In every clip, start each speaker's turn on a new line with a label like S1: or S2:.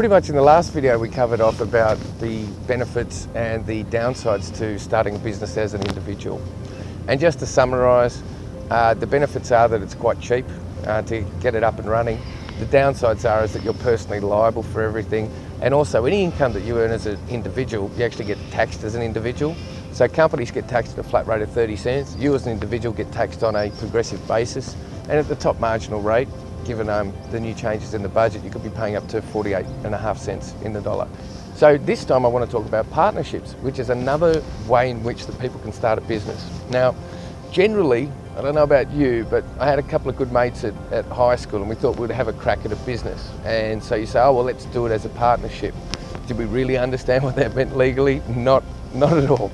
S1: Pretty much in the last video we covered off about the benefits and the downsides to starting a business as an individual. And just to summarise, the benefits are that it's quite cheap to get it up and running. The downsides are is that you're personally liable for everything, and also any income that you earn as an individual, you actually get taxed as an individual. So companies get taxed at a flat rate of 30 cents. You as an individual get taxed on a progressive basis, and at the top marginal rate, given the new changes in the budget, you could be paying up to 48.5 cents in the dollar. So this time I want to talk about partnerships, which is another way in which the people can start a business. Now, generally, I don't know about you, but I had a couple of good mates at high school and we thought we'd have a crack at a business. And so you say, oh, well, let's do it as a partnership. Did we really understand what that meant legally? Not at all.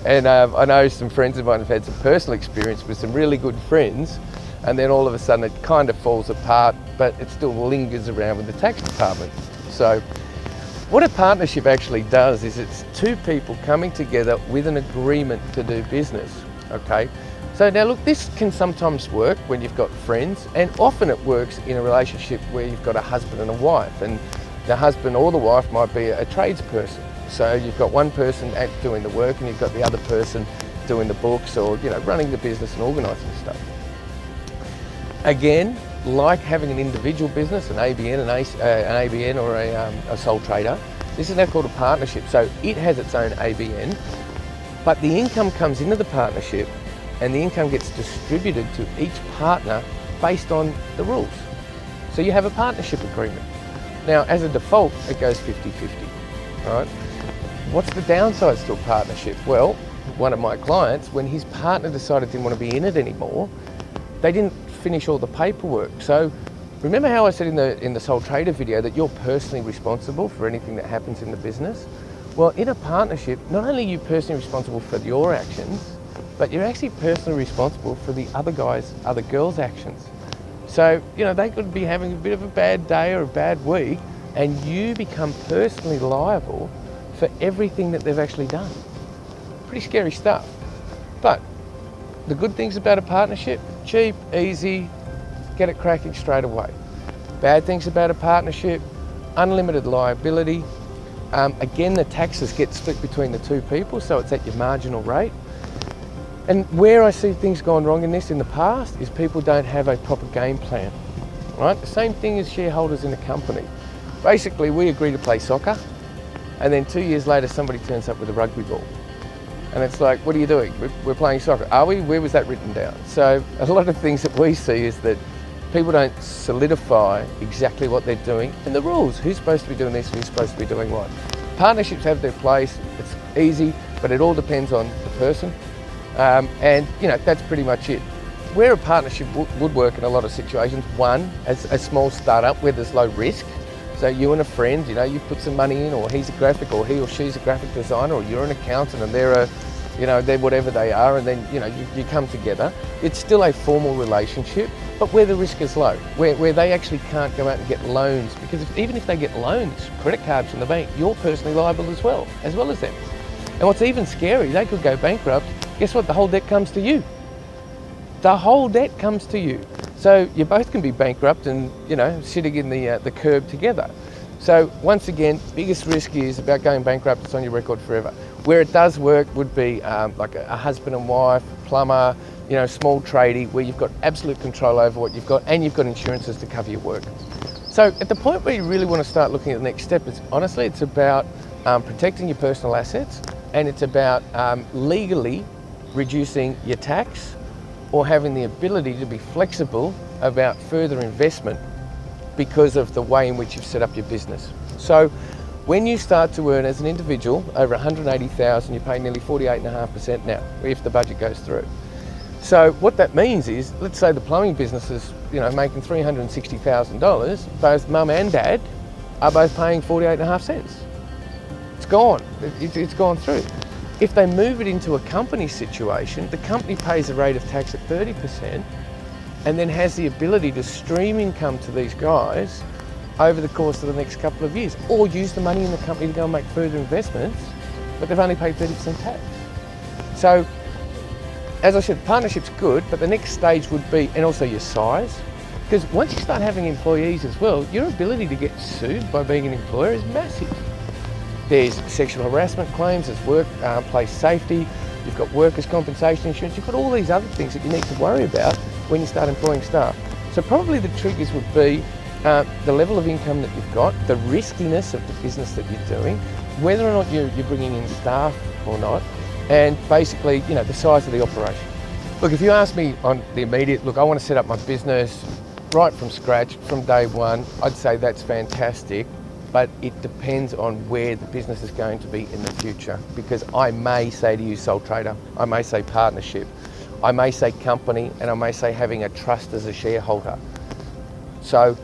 S1: And I know some friends of mine have had some personal experience with some really good friends, and then all of a sudden it kind of falls apart, but it still lingers around with the tax department. So what a partnership actually does is it's two people coming together with an agreement to do business, okay? So now look, this can sometimes work when you've got friends, and often it works in a relationship where you've got a husband and a wife, and the husband or the wife might be a tradesperson. So you've got one person doing the work and you've got the other person doing the books or running the business and organising stuff. Again, like having an individual business, an ABN or a sole trader, this is now called a partnership. So it has its own ABN, but the income comes into the partnership and the income gets distributed to each partner based on the rules. So you have a partnership agreement. Now, as a default, it goes 50-50, all right? What's the downsides to a partnership? Well, one of my clients, when his partner decided he didn't want to be in it anymore, they didn't finish all the paperwork. So remember how I said in the sole trader video that you're personally responsible for anything that happens in the business? Well, in a partnership, not only are you personally responsible for your actions, but you're actually personally responsible for the other girls' actions. So, they could be having a bit of a bad day or a bad week, and you become personally liable for everything that they've actually done. Pretty scary stuff. But the good things about a partnership: cheap, easy, get it cracking straight away. Bad things about a partnership: unlimited liability. Again, the taxes get split between the two people, so it's at your marginal rate. And where I see things gone wrong in the past is people don't have a proper game plan, right? The same thing as shareholders in a company. Basically, we agree to play soccer, and then 2 years later, somebody turns up with a rugby ball. And it's like, what are you doing? We're playing soccer. Are we? Where was that written down? So a lot of things that we see is that people don't solidify exactly what they're doing and the rules. Who's supposed to be doing this? Who's supposed to be doing what? Partnerships have their place. It's easy, but it all depends on the person. And that's pretty much it. Where a partnership would work in a lot of situations, one, as a small startup where there's low risk. So you and a friend, you put some money in, or he's a graphic, or he or she's a graphic designer, or you're an accountant and they're they're whatever they are, and then you come together. It's still a formal relationship, but where the risk is low, where they actually can't go out and get loans, because even if they get loans, credit cards from the bank, you're personally liable as well as them. And what's even scary, they could go bankrupt. Guess what? The whole debt comes to you. The whole debt comes to you. So you both can be bankrupt and, sitting in the curb together. So once again, biggest risk is about going bankrupt. It's on your record forever. Where it does work would be like a husband and wife, plumber, small tradie, where you've got absolute control over what you've got, and you've got insurances to cover your work. So at the point where you really want to start looking at the next step, it's about protecting your personal assets, and it's about legally reducing your tax, or having the ability to be flexible about further investment because of the way in which you've set up your business. So when you start to earn as an individual over 180,000, you pay nearly 48.5% now if the budget goes through. So what that means is, let's say the plumbing business is making $360,000, both mum and dad are both paying 48.5 cents. It's gone, it's gone through. If they move it into a company situation, the company pays a rate of tax at 30% and then has the ability to stream income to these guys over the course of the next couple of years, or use the money in the company to go and make further investments, but they've only paid 30% tax. So, as I said, partnership's good, but the next stage would be, and also your size. Because once you start having employees as well, your ability to get sued by being an employer is massive. There's sexual harassment claims, there's workplace safety, you've got workers' compensation insurance, you've got all these other things that you need to worry about when you start employing staff. So probably the triggers would be the level of income that you've got, the riskiness of the business that you're doing, whether or not you're bringing in staff or not, and basically, the size of the operation. Look, if you ask me on the immediate, look, I want to set up my business right from scratch, from day one, I'd say that's fantastic, but it depends on where the business is going to be in the future, because I may say to you sole trader, I may say partnership, I may say company, and I may say having a trust as a shareholder. So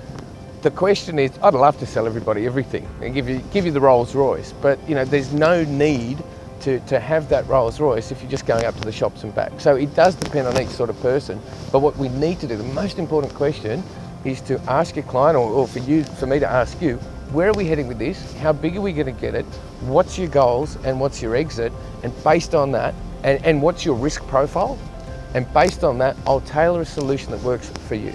S1: the question is, I'd love to sell everybody everything and give you the Rolls Royce, but there's no need to have that Rolls Royce if you're just going up to the shops and back. So it does depend on each sort of person, but what we need to do, the most important question is to ask your client, or for me to ask you, where are we heading with this? How big are we going to get it? What's your goals and what's your exit? And based on that, and what's your risk profile? And based on that, I'll tailor a solution that works for you.